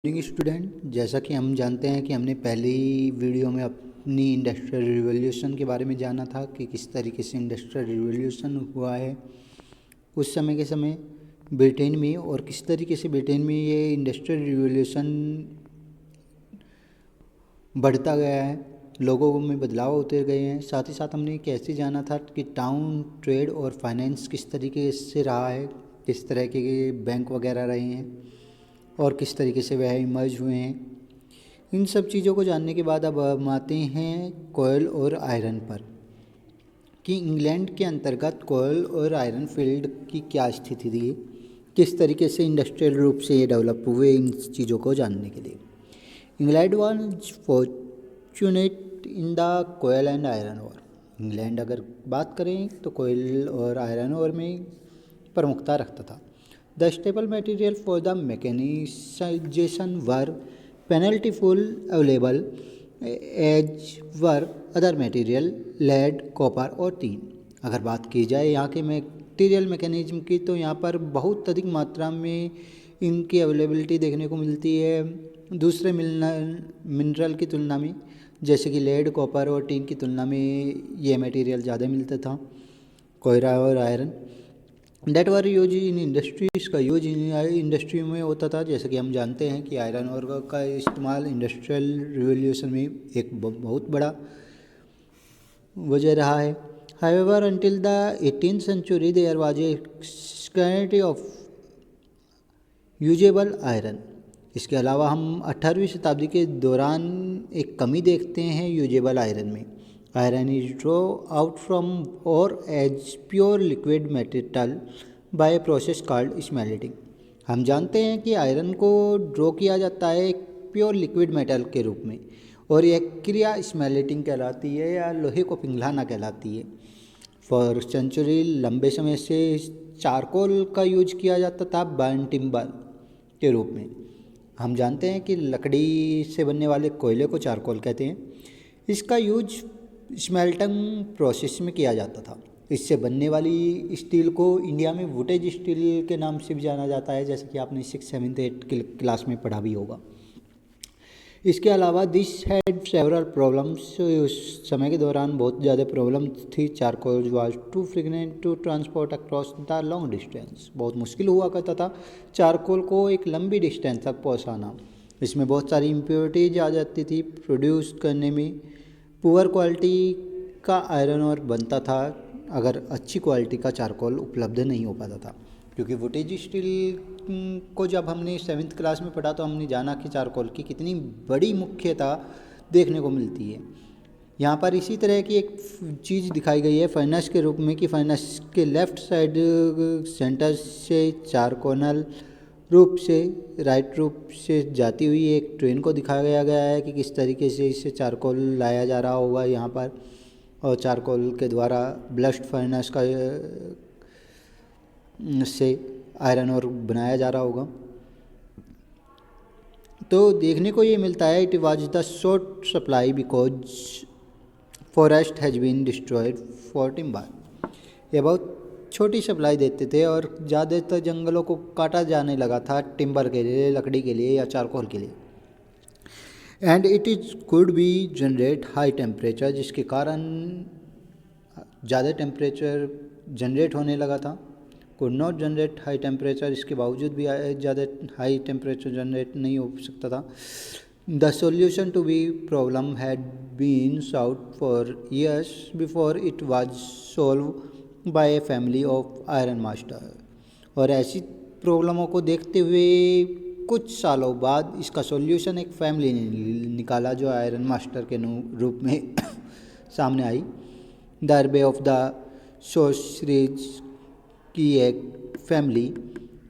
Student, जैसा कि हम जानते हैं कि हमने पहली वीडियो में अपनी इंडस्ट्रियल रिवॉल्यूशन के बारे में जाना था कि किस तरीके से इंडस्ट्रियल रिवॉल्यूशन हुआ है उस समय के समय ब्रिटेन में, और किस तरीके से ब्रिटेन में ये इंडस्ट्रियल रिवॉल्यूशन बढ़ता गया है, लोगों में बदलाव होते गए हैं। साथ ही साथ हमने कैसे जाना था कि टाउन, ट्रेड और फाइनेंस किस तरीके से रहा है, किस तरह के बैंक वगैरह रहे हैं और किस तरीके से वह इमर्ज हुए हैं। इन सब चीज़ों को जानने के बाद अब हम आते हैं कोयल और आयरन पर कि इंग्लैंड के अंतर्गत कोयल और आयरन फील्ड की क्या स्थिति थी, किस तरीके से इंडस्ट्रियल रूप से ये डेवलप हुए। इन चीज़ों को जानने के लिए England was fortunate in the coal and iron ore. England अगर बात करें तो कोयल और आयरन ओर में प्रमुखता रखता था। The stable material for the mechanisation were plentiful available as were other material lead, copper और टीन। अगर बात की जाए यहाँ के मटेरियल मैकेनिज्म की, तो यहाँ पर बहुत अधिक मात्रा में इनकी अवेलेबिलिटी देखने को मिलती है दूसरे मिनरल की तुलना में, जैसे कि लेड, कॉपर और टीन की तुलना में ये मटेरियल ज़्यादा मिलता था, कोयला और iron. They were use in industry, इसका यूज इंडस्ट्री में होता था। जैसे कि हम जानते हैं कि आयरन और का इस्तेमाल इंडस्ट्रियल रिवॉल्यूशन में एक बहुत बड़ा वजह रहा है। However until the 18th century there was a scarcity of usable iron. इसके अलावा हम 18वीं शताब्दी के दौरान एक कमी देखते हैं यूजेबल आयरन में। Iron is draw out from ore as pure liquid metal by a process called smelting. हम जानते हैं कि आयरन को ड्रॉ किया जाता है एक प्योर लिक्विड मेटल के रूप में, और यह क्रिया स्मेल्टिंग कहलाती है या लोहे को पिघलाना कहलाती है। फॉर सेंचुरी लंबे समय से चारकोल का यूज किया जाता था बर्न टिम्बर के रूप में। हम जानते हैं कि लकड़ी से बनने वाले कोयले को चारकोल कहते हैं। इसका यूज स्मेल्टिंग प्रोसेस में किया जाता था। इससे बनने वाली स्टील को इंडिया में वुटेज स्टील के नाम से भी जाना जाता है, जैसे कि आपने 6, 7, 8 क्लास में पढ़ा भी होगा। इसके अलावा दिस हैड सेवरल प्रॉब्लम्स। उस समय के दौरान बहुत ज़्यादा प्रॉब्लम थी। Charcoal was too fragrant to transport across the long distance. बहुत मुश्किल हुआ करता था चारकोल को एक लंबी डिस्टेंस तक पहुंचाना। इसमें बहुत सारी इम्प्योरिटीज आ जाती थी प्रोड्यूस करने में। पुअर क्वालिटी का आयरन और बनता था अगर अच्छी क्वालिटी का चारकोल उपलब्ध नहीं हो पाता था, क्योंकि वुटेज स्टील को जब हमने 7th क्लास में पढ़ा तो हमने जाना कि चारकोल की कितनी बड़ी मुख्यता देखने को मिलती है। यहाँ पर इसी तरह की एक चीज़ दिखाई गई है फर्नेस के रूप में कि फर्नेस के लेफ़्ट साइड सेंटर से चारकोनल रूप से राइट रूप से जाती हुई एक ट्रेन को दिखाया गया है कि किस तरीके से इससे चारकोल लाया जा रहा होगा यहाँ पर, और चारकोल के द्वारा ब्लास्ट फर्नेस का से आयरन और बनाया जा रहा होगा। तो देखने को ये मिलता है it was the short supply because forest has been destroyed for timber. ये बहुत छोटी सप्लाई देते थे और ज़्यादातर जंगलों को काटा जाने लगा था टिम्बर के लिए, लकड़ी के लिए या चारकोल के लिए। And it is could be generate high temperature, जिसके कारण ज़्यादा टेम्परेचर जनरेट होने लगा था। Could not generate high temperature, इसके बावजूद भी ज़्यादा हाई टेम्परेचर जनरेट नहीं हो सकता था। The solution to be problem had been sought for years before it was solve by a family of iron master. और ऐसी प्रॉब्लमों को देखते हुए कुछ सालों बाद इसका सॉल्यूशन एक फैमिली ने निकाला जो आयरन मास्टर के रूप में सामने आई। द अर्बे ऑफ द सोर्सरीज की एक फैमिली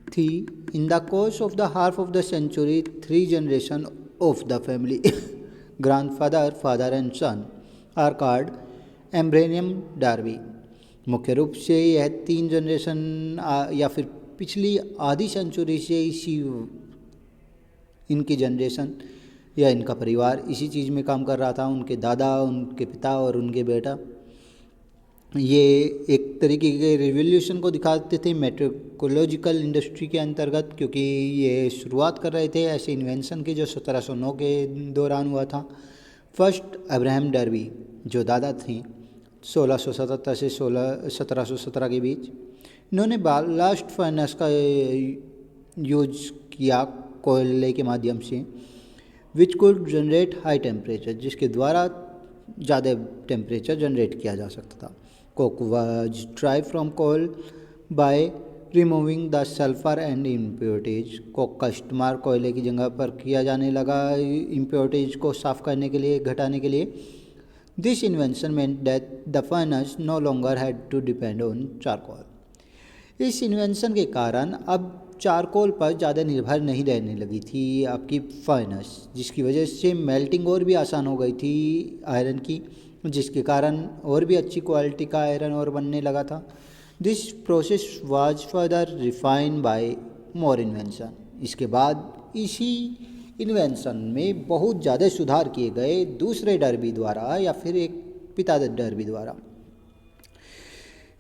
थी। In the course of the half of the century 3 generation of the family grandfather, father and son are called Abraham Darby. मुख्य रूप से यह 3 जनरेशन या फिर पिछली आधी सेंचुरी से इसी इनकी जनरेशन या इनका परिवार इसी चीज़ में काम कर रहा था। उनके दादा, उनके पिता और उनके बेटा ये एक तरीके के रिवॉल्यूशन को दिखाते थे मेट्रोलॉजिकल इंडस्ट्री के अंतर्गत, क्योंकि ये शुरुआत कर रहे थे ऐसे इन्वेंशन की जो 1709 के दौरान हुआ था। फर्स्ट अब्राहम डर्बी जो दादा थे 1677 से 1717 के बीच, इन्होंने लास्ट फर्नेस का यूज किया कोयले के माध्यम से, which could generate high temperature, जिसके द्वारा ज़्यादा टेम्परेचर जनरेट किया जा सकता था। Coke was dry from coal by removing the sulphur and impurities. Coke का इस्तेमाल कोयले की जगह पर किया जाने लगा इम्प्योरिटीज को साफ करने के लिए, घटाने के लिए। This invention meant that the furnace no longer had to depend on charcoal। इस इन्वेंशन के कारण अब चारकोल पर ज़्यादा निर्भर नहीं रहने लगी थी आपकी फर्नेस, जिसकी वजह से मेल्टिंग और भी आसान हो गई थी आयरन की, जिसके कारण और भी अच्छी क्वालिटी का आयरन और बनने लगा था। This process was further refined by more invention. इसके बाद इसी इन्वेंशन में बहुत ज़्यादा सुधार किए गए दूसरे डर्बी द्वारा या फिर एक पिता डर्बी द्वारा।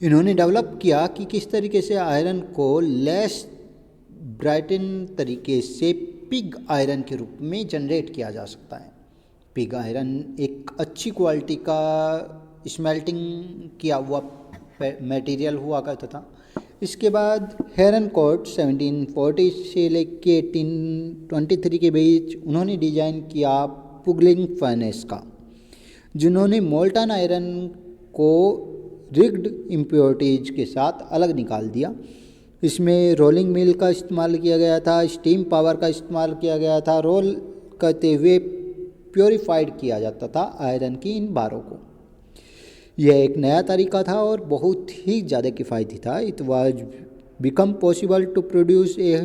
इन्होंने डेवलप किया कि किस तरीके से आयरन को लेस ब्राइटन तरीके से पिग आयरन के रूप में जनरेट किया जा सकता है। पिग आयरन एक अच्छी क्वालिटी का स्मेल्टिंग किया हुआ मटेरियल हुआ करता था। इसके बाद हेरन कोट 1740 से लेके 1823 के बीच उन्होंने डिजाइन किया पुगलिंग फर्नेस का, जिन्होंने मोल्टन आयरन को रिग्ड इम्प्योरिटीज के साथ अलग निकाल दिया। इसमें रोलिंग मिल का इस्तेमाल किया गया था, स्टीम पावर का इस्तेमाल किया गया था। रोल करते हुए प्योरीफाइड किया जाता था आयरन की इन बारों को। यह एक नया तरीका था और बहुत ही ज़्यादा किफ़ायती था। It was become possible to produce a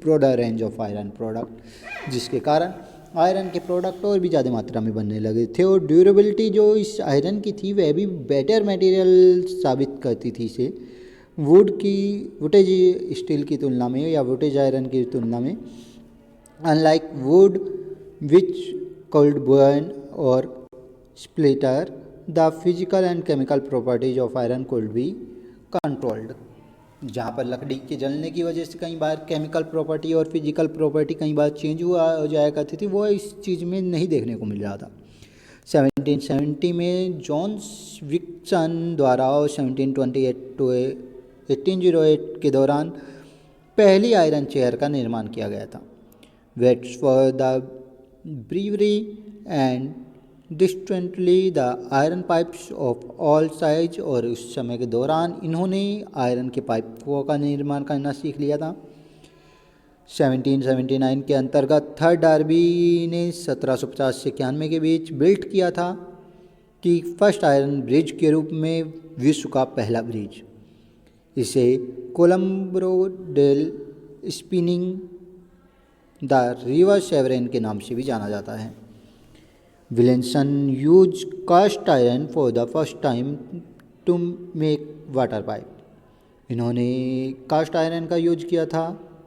broader range of iron product, जिसके कारण आयरन के प्रोडक्ट और भी ज़्यादा मात्रा में बनने लगे थे। और ड्यूरेबिलिटी जो इस आयरन की थी वह भी बेटर मटेरियल साबित करती थी इसे वुटेज स्टील की तुलना में या वुटेज आयरन की तुलना में। Unlike would which could burn or splitter, the physical and chemical properties of iron could be controlled। जहाँ पर लकड़ी के जलने की वजह से कई बार केमिकल प्रॉपर्टी और फिजिकल प्रॉपर्टी कई बार चेंज हो जाया करती थी, वो इस चीज़ में नहीं देखने को मिल रहा था। 1770 में जॉन विक्सन द्वारा 1728 to 1808 के दौरान पहली आयरन चेयर का निर्माण किया गया था। Waits for the brewery and distantly the iron pipes of all size। और उस समय के दौरान इन्होंने आयरन के पाइपों का निर्माण करना सीख लिया था। 1779 के अंतर्गत थर्ड डार्बी ने 1750 से 91 के बीच बिल्ट किया था कि फर्स्ट आयरन ब्रिज के रूप में विश्व का पहला ब्रिज। इसे Coalbrookdale spanning the river Severn के नाम से भी जाना जाता है। Williamson use cast iron for the first time to make water pipe. इन्होंने कास्ट आयरन का यूज किया था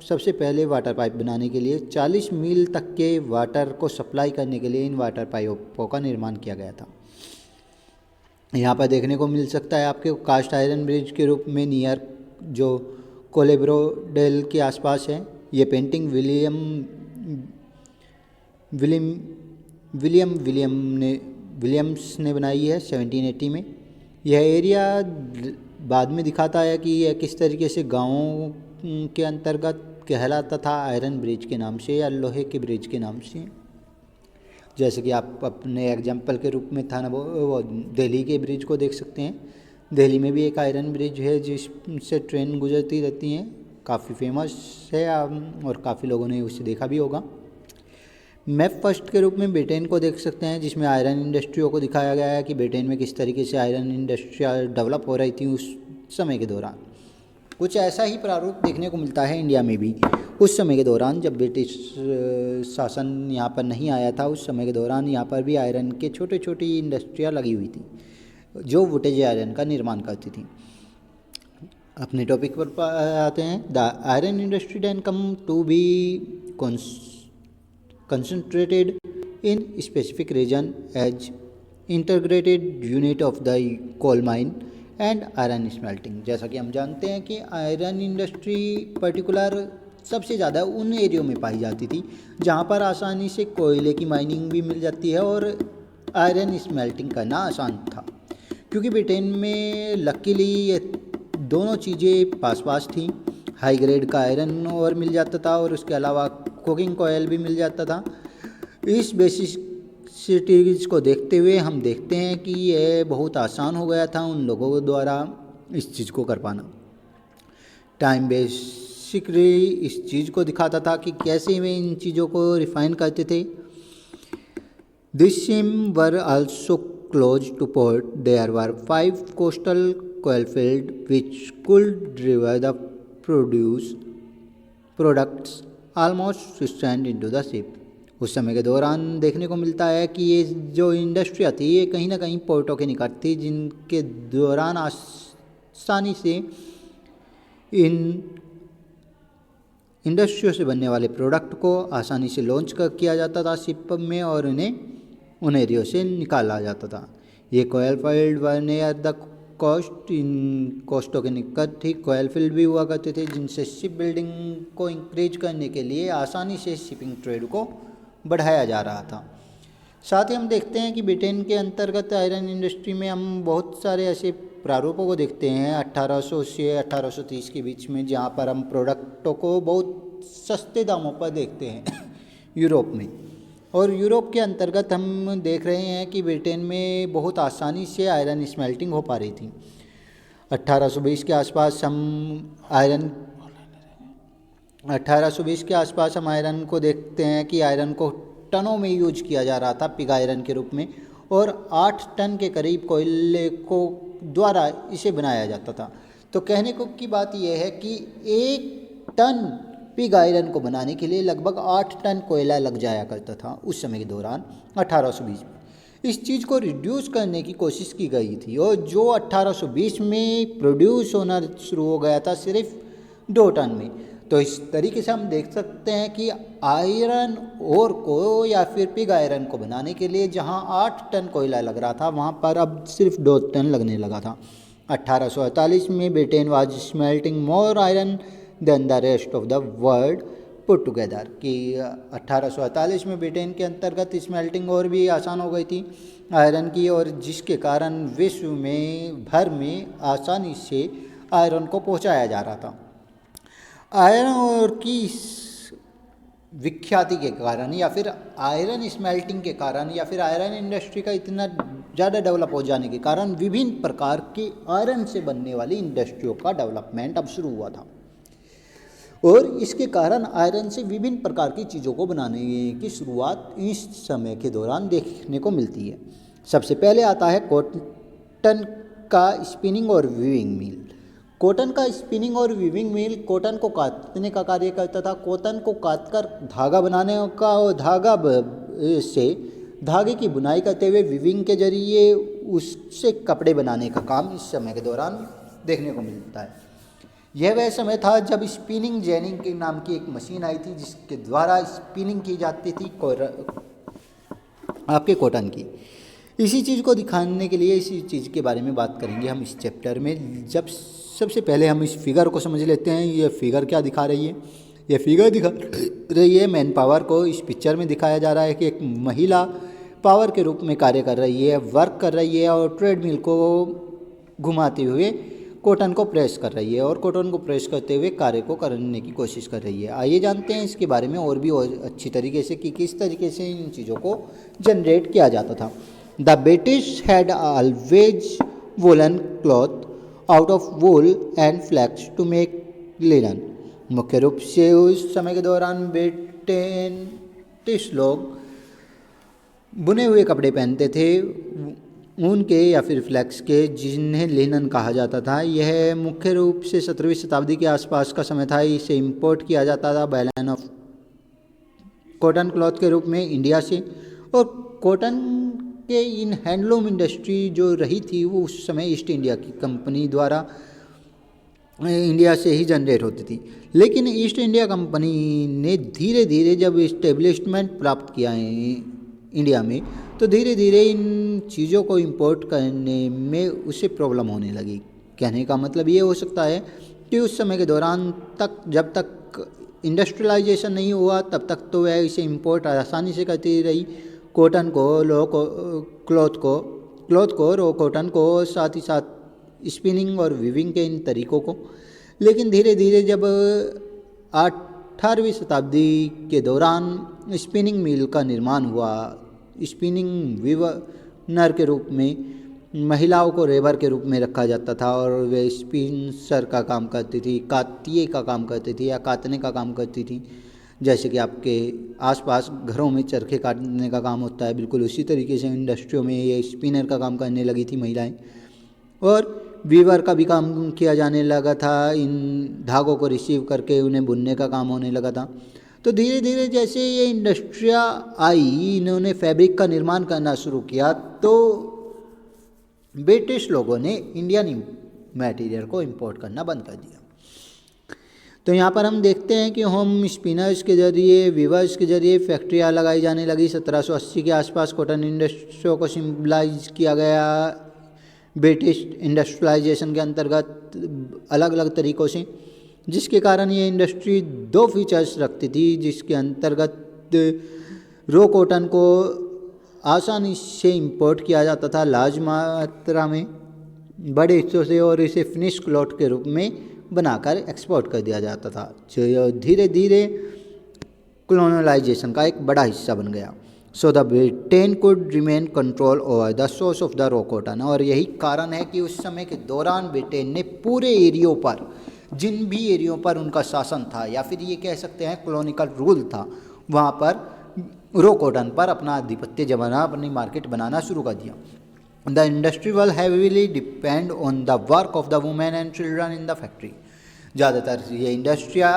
सबसे पहले वाटर पाइप बनाने के लिए। 40 मील तक के वाटर को सप्लाई करने के लिए इन वाटर पाइपों का निर्माण किया गया था। यहाँ पर देखने को मिल सकता है आपके कास्ट आयरन ब्रिज के रूप में नियर जो कोलेब्रो डेल के आसपास है। ये पेंटिंग विलियम्स ने बनाई है 1780 में। यह एरिया बाद में दिखाता है कि यह किस तरीके से गाँवों के अंतर्गत कहलाता था, आयरन ब्रिज के नाम से या लोहे के ब्रिज के नाम से। जैसे कि आप अपने एग्जाम्पल के रूप में था ना वो दिल्ली के ब्रिज को देख सकते हैं। दिल्ली में भी एक आयरन ब्रिज है जिससे ट्रेन गुजरती रहती हैं, काफ़ी फेमस है और काफ़ी लोगों ने उसे देखा भी होगा। मैप फर्स्ट के रूप में ब्रिटेन को देख सकते हैं, जिसमें आयरन इंडस्ट्रियों को दिखाया गया है कि ब्रिटेन में किस तरीके से आयरन इंडस्ट्रिया डेवलप हो रही थी उस समय के दौरान। कुछ ऐसा ही प्रारूप देखने को मिलता है इंडिया में भी उस समय के दौरान, जब ब्रिटिश शासन यहाँ पर नहीं आया था। उस समय के दौरान यहाँ पर भी आयरन के छोटे छोटी इंडस्ट्रियाँ लगी हुई थी जो वुटेज आयरन का निर्माण करती थी। अपने टॉपिक पर आते हैं। The iron industry then come to be concentrated in specific region as integrated unit of the coal mine and iron smelting. जैसा कि हम जानते हैं कि आयरन इंडस्ट्री पर्टिकुलर सबसे ज़्यादा उन एरियो में पाई जाती थी जहाँ पर आसानी से कोयले की माइनिंग भी मिल जाती है और आयरन स्मेल्टिंग करना आसान था, क्योंकि ब्रिटेन में लकीली ये दोनों चीज़ें पास पास थी। हाई ग्रेड का आयरन और मिल जाता था और उसके अलावा कुकिंग कोयल भी मिल जाता था। इस बेसिसिटीज़ को देखते हुए हम देखते हैं कि यह बहुत आसान हो गया था उन लोगों द्वारा इस चीज़ को कर पाना। टाइम बेसिकली इस चीज़ को दिखाता था कि कैसे वे इन चीज़ों को रिफाइन करते थे। This seam were also close to port. There were 5 coastal coal field which could deliver the products almost sustained into the ship। उस समय के दौरान देखने को मिलता है कि ये जो इंडस्ट्रिया थी ये कहीं ना कहीं पोर्टों के निकट थी, जिनके दौरान आसानी से इन इंडस्ट्रियों से बनने वाले प्रोडक्ट को आसानी से लॉन्च किया जाता था शिप में और उन्हें उन एरियो से निकाला जाता था। ये coal field were near the coast. इन कोस्टों के निकट ही कोयल फील्ड भी हुआ करते थे, जिनसे शिप बिल्डिंग को इंक्रीज करने के लिए आसानी से शिपिंग ट्रेड को बढ़ाया जा रहा था। साथ ही हम देखते हैं कि ब्रिटेन के अंतर्गत आयरन इंडस्ट्री में हम बहुत सारे ऐसे प्रारूपों को देखते हैं 1800 से 1830 के बीच में, जहाँ पर हम प्रोडक्टों को बहुत सस्ते दामों पर देखते हैं यूरोप में। और यूरोप के अंतर्गत हम देख रहे हैं कि ब्रिटेन में बहुत आसानी से आयरन स्मेल्टिंग हो पा रही थी। 1820 के आसपास हम आयरन को देखते हैं कि आयरन को टनों में यूज किया जा रहा था पिग आयरन के रूप में, और 8 टन के करीब कोयले को द्वारा इसे बनाया जाता था। तो कहने को की बात यह है कि 1 टन पिग आयरन को बनाने के लिए लगभग 8 टन कोयला लग जाया करता था उस समय के दौरान 1820 में। इस चीज़ को रिड्यूस करने की कोशिश की गई थी और जो 1820 में प्रोड्यूस होना शुरू हो गया था सिर्फ 2 टन में। तो इस तरीके से हम देख सकते हैं कि आयरन ओर को या फिर पिग आयरन को बनाने के लिए जहां 8 टन कोयला लग रहा था वहां पर अब सिर्फ 2 टन लगने लगा था। 1848 में Britain was smelting more iron than the rest of the world put together, कि 1848 में ब्रिटेन के अंतर्गत स्मेल्टिंग और भी आसान हो गई थी आयरन की, और जिसके कारण विश्व में भर में आसानी से आयरन को पहुंचाया जा रहा था। आयरन और की विख्याति के कारण या फिर आयरन स्मेल्टिंग के कारण या फिर आयरन इंडस्ट्री का इतना ज़्यादा डेवलप हो जाने के कारण विभिन्न प्रकार के आयरन से बनने वाली इंडस्ट्रियों का डेवलपमेंट अब शुरू हुआ था, और इसके कारण आयरन से विभिन्न प्रकार की चीज़ों को बनाने की शुरुआत इस समय के दौरान देखने को मिलती है। सबसे पहले आता है कॉटन का स्पिनिंग और वीविंग मिल। कॉटन का स्पिनिंग और वीविंग मिल कॉटन को काटने का कार्य करता था। कॉटन को काटकर धागा बनाने का और से धागे की बुनाई करते हुए वीविंग के जरिए उससे कपड़े बनाने का काम इस समय के दौरान देखने को मिलता है। यह वह समय था जब स्पिनिंग जेनिंग के नाम की एक मशीन आई थी जिसके द्वारा स्पिनिंग की जाती थी आपके कॉटन की। इसी चीज़ को दिखाने के लिए इसी चीज़ के बारे में बात करेंगे हम इस चैप्टर में। जब सबसे पहले हम इस फिगर को समझ लेते हैं। ये फिगर क्या दिखा रही है? ये फिगर दिखा रही है मैन पावर को। इस पिक्चर में दिखाया जा रहा है कि एक महिला पावर के रूप में कार्य कर रही है, वर्क कर रही है और ट्रेडमिल को घुमाते हुए कॉटन को प्रेस कर रही है और कॉटन को प्रेस करते हुए कार्य को करने की कोशिश कर रही है। आइए जानते हैं इसके बारे में और भी अच्छी तरीके से कि किस तरीके से इन चीज़ों को जनरेट किया जाता था। The British had always woollen cloth out of wool and flax to make linen. मुख्य रूप से उस समय के दौरान ब्रिटिश लोग बुने हुए कपड़े पहनते थे ऊन के या फिर फ्लैक्स के, जिन्हें लिनन कहा जाता था। यह मुख्य रूप से 17वीं शताब्दी के आसपास का समय था। इसे इंपोर्ट किया जाता था बैलन ऑफ कॉटन क्लॉथ के रूप में इंडिया से, और कॉटन के इन हैंडलूम इंडस्ट्री जो रही थी वो उस समय ईस्ट इंडिया की कंपनी द्वारा इंडिया से ही जनरेट होती थी। लेकिन ईस्ट इंडिया कंपनी ने धीरे धीरे जब इस्टेब्लिशमेंट प्राप्त किया है इंडिया में, तो धीरे धीरे इन चीज़ों को इंपोर्ट करने में उसे प्रॉब्लम होने लगी। कहने का मतलब ये हो सकता है कि उस समय के दौरान तक, जब तक इंडस्ट्रियलाइजेशन नहीं हुआ, तब तक तो वह इसे इंपोर्ट आसानी से करती रही, कॉटन को, क्लॉथ को, रो कॉटन को, साथ ही साथ स्पिनिंग और वीविंग के इन तरीक़ों को। लेकिन धीरे धीरे जब 18वीं शताब्दी के दौरान स्पिनिंग मिल का निर्माण हुआ, स्पिनिंग वीवनर के रूप में महिलाओं को रेबर के रूप में रखा जाता था और वे स्पिनसर का काम करती थी, कातिये का काम करती थी या काटने का काम करती थी। जैसे कि आपके आसपास घरों में चरखे काटने का काम होता है, बिल्कुल उसी तरीके से इंडस्ट्रियों में ये स्पिनर का काम करने लगी थी महिलाएं, और वीवर का भी काम किया जाने लगा था। इन धागों को रिसीव करके उन्हें बुनने का काम होने लगा था। तो धीरे धीरे जैसे ये इंडस्ट्रिया आई, इन्होंने फैब्रिक का निर्माण करना शुरू किया, तो ब्रिटिश लोगों ने इंडियन मटेरियल को इंपोर्ट करना बंद कर दिया। तो यहाँ पर हम देखते हैं कि होम स्पिनर्स के जरिए, वीवर्स के जरिए फैक्ट्रियाँ लगाई जाने लगी। 1780 के आसपास कॉटन इंडस्ट्रियों को सिम्बलाइज किया गया ब्रिटिश इंडस्ट्रियलाइजेशन के अंतर्गत अलग अलग तरीक़ों से, जिसके कारण ये इंडस्ट्री दो फीचर्स रखती थी, जिसके अंतर्गत रो कॉटन को आसानी से इंपोर्ट किया जाता था लार्ज मात्रा में, बड़े हिस्सों से, और इसे फिनिश क्लॉथ के रूप में बनाकर एक्सपोर्ट कर दिया जाता था, जो धीरे धीरे कॉलोनाइजेशन का एक बड़ा हिस्सा बन गया। So the Britain could remain control over the source of the raw cotton. और यही कारण है कि उस समय के दौरान ब्रिटेन ने पूरे एरियो पर, जिन भी एरियो पर उनका शासन था या फिर ये कह सकते हैं कॉलोनिकल रूल था, वहाँ पर रो कॉटन पर अपना आधिपत्य जमाना, अपनी मार्केट बनाना शुरू कर दिया। The industry will heavily depend on the work of the women and children in the factory. ज़्यादातर ये इंडस्ट्रियाँ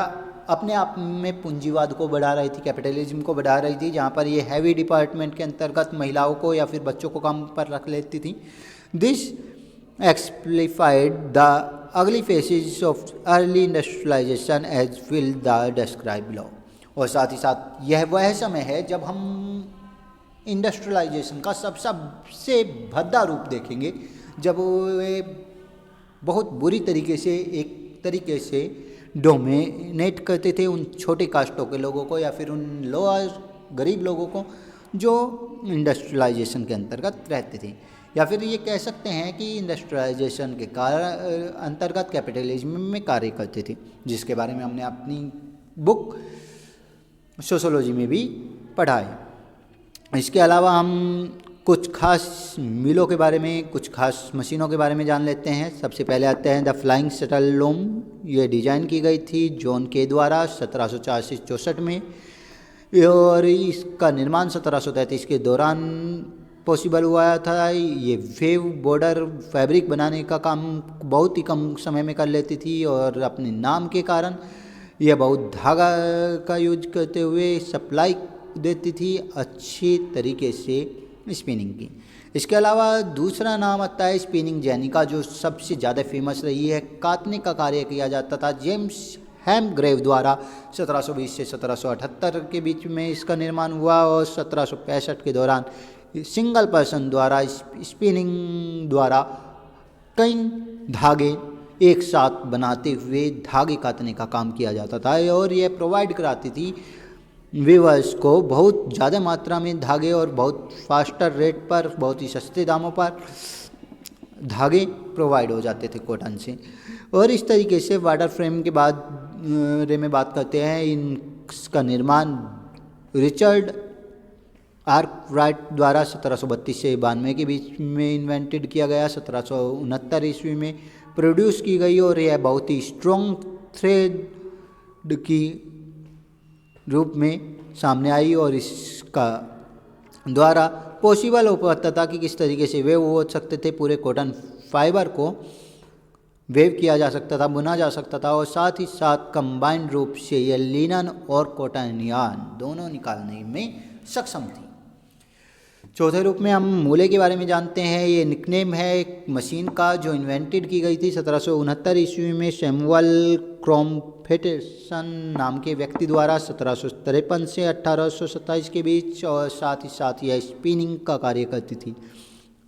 अपने आप में पूंजीवाद को बढ़ा रही थी, कैपिटलिज्म को बढ़ा रही थी, जहाँ पर ये हैवी डिपार्टमेंट के अंतर्गत महिलाओं को या फिर बच्चों को काम पर रख लेती थी। This exemplified the ugly phases of early industrialisation as will the describe below. और साथ ही साथ यह वह समय है जब हम इंडस्ट्रियलाइजेशन का सबसे भद्दा रूप देखेंगे, जब वे बहुत बुरी तरीके से, एक तरीके से डोमिनेट करते थे उन छोटे कास्टों के लोगों को या फिर उन लोअर गरीब लोगों को जो इंडस्ट्रियलाइजेशन के अंतर्गत रहते थे, या फिर ये कह सकते हैं कि इंडस्ट्रियलाइजेशन के अंतर्गत कैपिटलिज्म में कार्य करते थे, जिसके बारे में हमने अपनी बुक सोशोलॉजी में भी पढ़ा है। इसके अलावा हम कुछ खास मिलों के बारे में, कुछ खास मशीनों के बारे में जान लेते हैं। सबसे पहले आते हैं द फ्लाइंग शटल लूम। ये डिज़ाइन की गई थी जॉन के द्वारा 1704 से 64 में, और इसका निर्माण 1733 के दौरान पॉसिबल हुआ था। ये वेव बॉर्डर फैब्रिक बनाने का काम बहुत ही कम समय में कर लेती थी, और अपने नाम के कारण यह बहुत धागा का यूज करते हुए सप्लाई देती थी अच्छी तरीके से स्पिनिंग की। इसके अलावा दूसरा नाम आता है स्पिनिंग जेनी का, जो सबसे ज़्यादा फेमस रही है। काटने का कार्य किया जाता था जेम्स हैमग्रेव द्वारा 1720 से 1778 के बीच में इसका निर्माण हुआ, और 1765 के दौरान सिंगल पर्सन द्वारा स्पिनिंग द्वारा कई धागे एक साथ बनाते हुए धागे काटने का काम किया जाता था, और यह प्रोवाइड कराती थी वीवर्स को बहुत ज़्यादा मात्रा में धागे और बहुत फास्टर रेट पर, बहुत ही सस्ते दामों पर धागे प्रोवाइड हो जाते थे कॉटन से। और इस तरीके से वाटर फ्रेम के बारे में बात करते हैं। इनका निर्माण रिचर्ड आर्कराइट द्वारा 1732 से 92 के बीच में इन्वेंटेड किया गया। 1769 ईस्वी में प्रोड्यूस की गई, और यह बहुत ही स्ट्रॉन्ग थ्रेड की रूप में सामने आई, और इसका द्वारा पॉसिबल हो पाता था कि किस तरीके से वेव हो सकते थे। पूरे कॉटन फाइबर को वेव किया जा सकता था, बुना जा सकता था, और साथ ही साथ कंबाइंड रूप से यह लिनन और कॉटन यार्न दोनों निकालने में सक्षम थी। चौथे रूप में हम मूले के बारे में जानते हैं। ये निकनेम है एक मशीन का जो इन्वेंटेड की गई थी 1769 ईस्वी में सैमुअल क्रॉम्फेटसन नाम के व्यक्ति द्वारा 1753 से 1827 के बीच, और साथ ही यह स्पिनिंग का कार्य करती थी।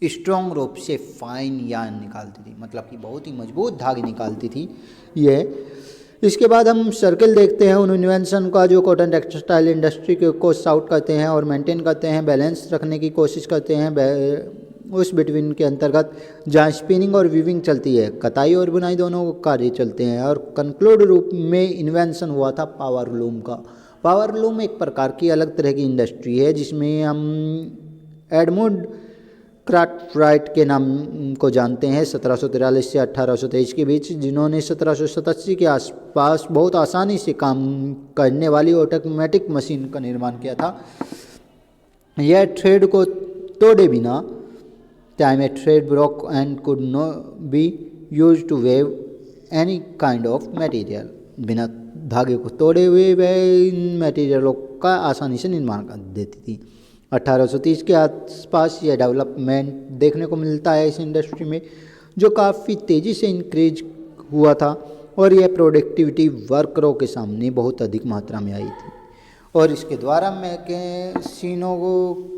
स्ट्रॉन्ग रोप से फाइन यार्न निकालती थी, मतलब कि बहुत ही मजबूत धागे निकालती थी यह। इसके बाद हम सर्कल देखते हैं उन इन्वेंशन का जो कॉटन टेक्सटाइल इंडस्ट्री को साउट करते हैं और मेंटेन करते हैं, बैलेंस रखने की कोशिश करते हैं उस बिटवीन के अंतर्गत जहाँ स्पिनिंग और वीविंग चलती है, कताई और बुनाई दोनों कार्य चलते हैं। और कंक्लूड रूप में इन्वेंशन हुआ था पावर लूम का। पावर लूम एक प्रकार की अलग तरह की इंडस्ट्री है जिसमें हम एडमंड कार्टराइट के नाम को जानते हैं 1743 से 1823 के बीच, जिन्होंने 1787 के आसपास बहुत आसानी से काम करने वाली ऑटोमेटिक मशीन का निर्माण किया था। यह थ्रेड को तोड़े बिना time a thread broke and could no be use to weave any kind of material, बिना धागे को तोड़े हुए वह इन मटेरियलों का आसानी से निर्माण कर देती थी। 1830 के आसपास यह डेवलपमेंट देखने को मिलता है इस इंडस्ट्री में, जो काफ़ी तेज़ी से इंक्रीज हुआ था और यह प्रोडक्टिविटी वर्करों के सामने बहुत अधिक मात्रा में आई थी और इसके द्वारा मशीनों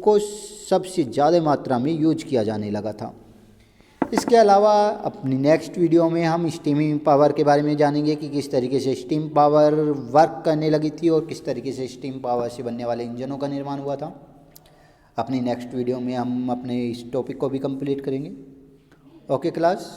को सबसे ज़्यादा मात्रा में यूज किया जाने लगा था। इसके अलावा अपनी नेक्स्ट वीडियो में हम स्टीमिंग पावर के बारे में जानेंगे कि किस तरीके से स्टीम पावर वर्क करने लगी थी और किस तरीके से स्टीम पावर से बनने वाले इंजनों का निर्माण हुआ था। अपनी नेक्स्ट वीडियो में हम अपने इस टॉपिक को भी कंप्लीट करेंगे। Okay class.